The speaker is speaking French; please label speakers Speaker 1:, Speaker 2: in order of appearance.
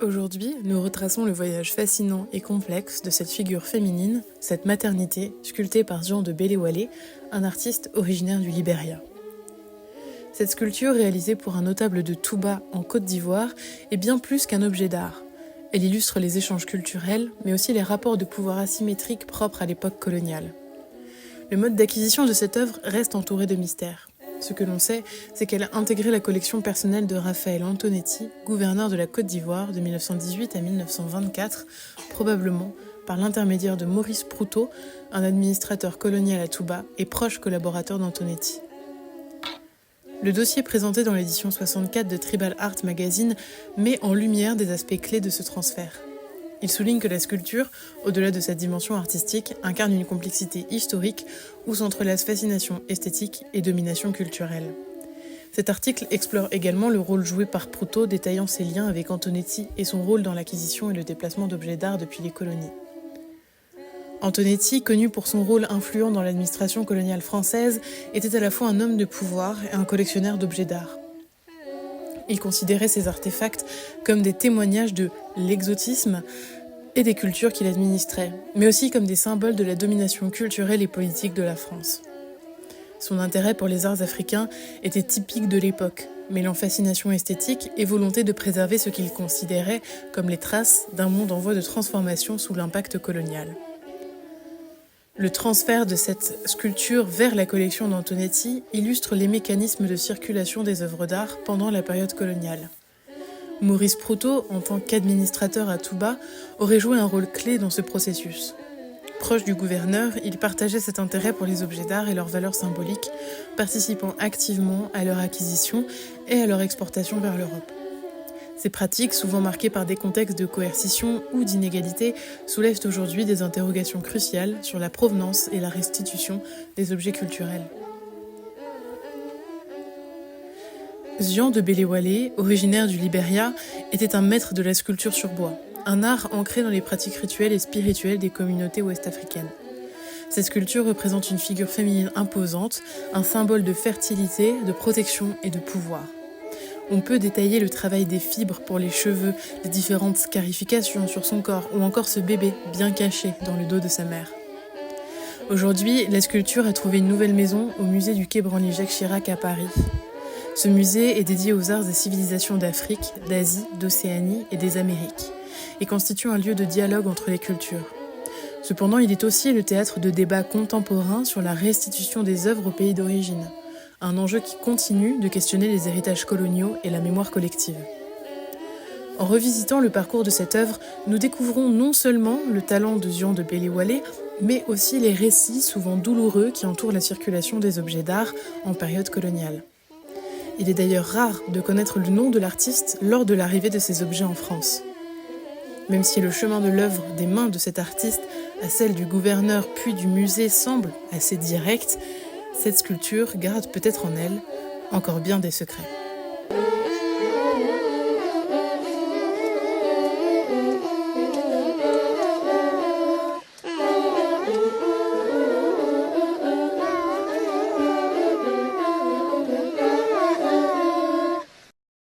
Speaker 1: Aujourd'hui, nous retraçons le voyage fascinant et complexe de cette figure féminine, cette maternité, sculptée par Jean de Bellewale, un artiste originaire du Libéria. Cette sculpture, réalisée pour un notable de Touba en Côte d'Ivoire, est bien plus qu'un objet d'art. Elle illustre les échanges culturels, mais aussi les rapports de pouvoir asymétriques propres à l'époque coloniale. Le mode d'acquisition de cette œuvre reste entouré de mystères. Ce que l'on sait, c'est qu'elle a intégré la collection personnelle de Raphaël Antonetti, gouverneur de la Côte d'Ivoire de 1918 à 1924, probablement par l'intermédiaire de Maurice Proutot, un administrateur colonial à Touba et proche collaborateur d'Antonetti. Le dossier présenté dans l'édition 64 de Tribal Art Magazine met en lumière des aspects clés de ce transfert. Il souligne que la sculpture, au-delà de sa dimension artistique, incarne une complexité historique où s'entrelacent fascination esthétique et domination culturelle. Cet article explore également le rôle joué par Proutot, détaillant ses liens avec Antonetti et son rôle dans l'acquisition et le déplacement d'objets d'art depuis les colonies. Antonetti, connu pour son rôle influent dans l'administration coloniale française, était à la fois un homme de pouvoir et un collectionneur d'objets d'art. Il considérait ces artefacts comme des témoignages de l'exotisme et des cultures qu'il administrait, mais aussi comme des symboles de la domination culturelle et politique de la France. Son intérêt pour les arts africains était typique de l'époque, mêlant fascination esthétique et volonté de préserver ce qu'il considérait comme les traces d'un monde en voie de transformation sous l'impact colonial. Le transfert de cette sculpture vers la collection d'Antonetti illustre les mécanismes de circulation des œuvres d'art pendant la période coloniale. Maurice Proutot, en tant qu'administrateur à Touba, aurait joué un rôle clé dans ce processus. Proche du gouverneur, il partageait cet intérêt pour les objets d'art et leurs valeurs symboliques, participant activement à leur acquisition et à leur exportation vers l'Europe. Ces pratiques, souvent marquées par des contextes de coercition ou d'inégalité, soulèvent aujourd'hui des interrogations cruciales sur la provenance et la restitution des objets culturels. Jean de Bellewale, originaire du Libéria, était un maître de la sculpture sur bois, un art ancré dans les pratiques rituelles et spirituelles des communautés ouest-africaines. Cette sculpture représente une figure féminine imposante, un symbole de fertilité, de protection et de pouvoir. On peut détailler le travail des fibres pour les cheveux, les différentes scarifications sur son corps ou encore ce bébé bien caché dans le dos de sa mère. Aujourd'hui, la sculpture a trouvé une nouvelle maison au musée du quai Branly-Jacques Chirac à Paris. Ce musée est dédié aux arts et civilisations d'Afrique, d'Asie, d'Océanie et des Amériques et constitue un lieu de dialogue entre les cultures. Cependant, il est aussi le théâtre de débats contemporains sur la restitution des œuvres au pays d'origine. Un enjeu qui continue de questionner les héritages coloniaux et la mémoire collective. En revisitant le parcours de cette œuvre, nous découvrons non seulement le talent de Jean de Bellewale, mais aussi les récits souvent douloureux qui entourent la circulation des objets d'art en période coloniale. Il est d'ailleurs rare de connaître le nom de l'artiste lors de l'arrivée de ces objets en France. Même si le chemin de l'œuvre des mains de cet artiste à celle du gouverneur puis du musée semble assez direct, cette sculpture garde peut-être en elle encore bien des secrets.